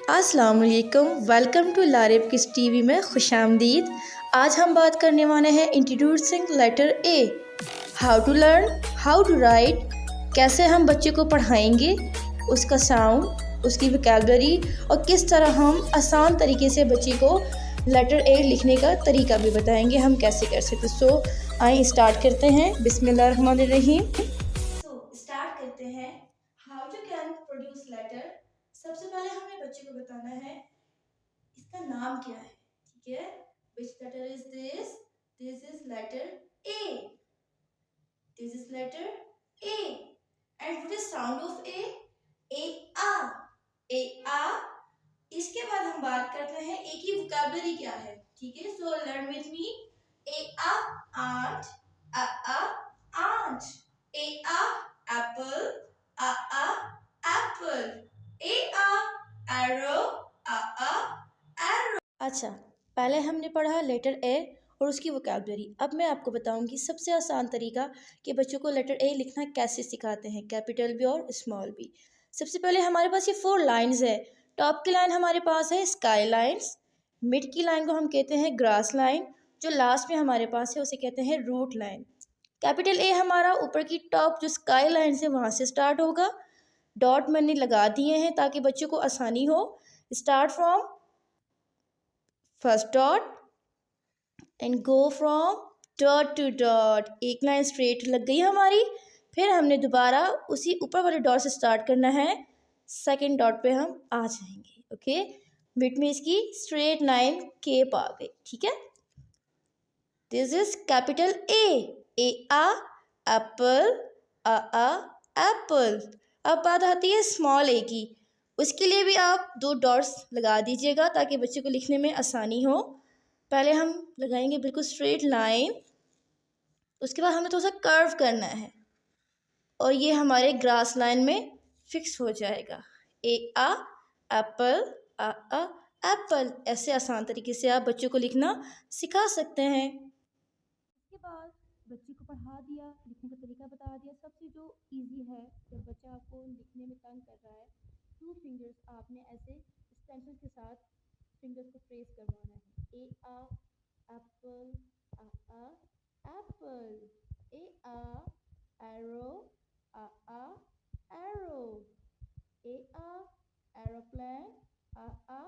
अस्सलाम वालेकुम। Welcome to लारिब किस टीवी में खुशामदीद। आज हम बात करने वाले हैं introducing letter A, how to learn, how to write, कैसे हम बच्चे को पढ़ाएंगे, उसका साउंड, उसकी वोकैबुलरी और किस तरह हम आसान तरीके से बच्चे को लेटर ए लिखने का तरीका भी बताएंगे हम कैसे कर सकते। सो आइए स्टार्ट करते हैं। बिस्मिल्लाहिर्रहमानिर्रहीम। स्टार्ट करते हैं। How to can produce letter. सबसे पहले हमें बच्चे को बताना है इसका नाम क्या है। ठीक है, which letter is this? This is letter A. This is letter A. And what is sound of A? A आ। ए आ। इसके बाद हम बात करते हैं ए की वोकैबुलरी क्या है। ठीक है, so learn with me. A आ आंट, आ आंट। ए आ एप्पल, आ एप्पल। ए आ एरो, आ एरो। अच्छा, पहले हमने पढ़ा लेटर ए और उसकी वोकैबुलरी। अब मैं आपको बताऊंगी सबसे आसान तरीका कि बच्चों को लेटर ए लिखना कैसे सिखाते हैं, कैपिटल बी और स्मॉल बी। सबसे पहले हमारे पास ये 4 लाइंस है। टॉप की लाइन हमारे पास है स्काई लाइन्स, मिड की लाइन को हम कहते हैं ग्रास लाइन, जो लास्ट में हमारे पास है उसे कहते हैं रूट लाइन। कैपिटल ए हमारा ऊपर की टॉप जो स्काई लाइन से वहाँ से स्टार्ट होगा। डॉट मैंने लगा दिए हैं ताकि बच्चों को आसानी हो। Start from first dot and go from dot to dot. एक लाइन स्ट्रेट लग गई हमारी। फिर हमने दोबारा उसी ऊपर वाले डॉट से स्टार्ट करना है। सेकंड डॉट पे हम आ जाएंगे। ओके, मिड में इसकी स्ट्रेट लाइन केप आ गई। ठीक है, दिस इज कैपिटल ए आ एप्पल, आ एप्पल। अब बात आती है स्मॉल ए की। उसके लिए भी आप 2 डॉट्स लगा दीजिएगा ताकि बच्चे को लिखने में आसानी हो। पहले हम लगाएंगे बिल्कुल स्ट्रेट लाइन, उसके बाद हमें थोड़ा सा कर्व करना है और ये हमारे ग्रास लाइन में फिक्स हो जाएगा। ए आ एप्पल, आ एप्पल। ऐसे आसान तरीके से आप बच्चों को लिखना सिखा सकते हैं। उसके बाद बच्चे को पढ़ा दिया, लिखने का तरीका बता दिया। सबसे जो इजी है, जब बच्चा आपको लिखने में तंग कर रहा है, 2 फिंगर्स आपने ऐसे स्टेंसिल के साथ फिंगर्स को प्रेस करवाना है। ए आ एप्पल, आ एप्पल। ए आ एरो, आ एरो। ए आ एरोप्लेन, आ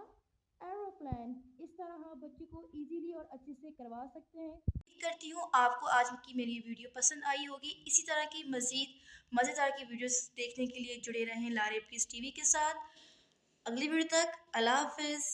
एरोप्लेन। इस तरह आप बच्चे को इजीली और अच्छे से करवा सकते हैं। उम्मीद करती हूँ आपको आज की मेरी वीडियो पसंद आई होगी। इसी तरह की मज़ीद मज़ेदार की वीडियोस देखने के लिए जुड़े रहें लारिब किस टीवी के साथ। अगली वीडियो तक अल्लाह हाफिज़।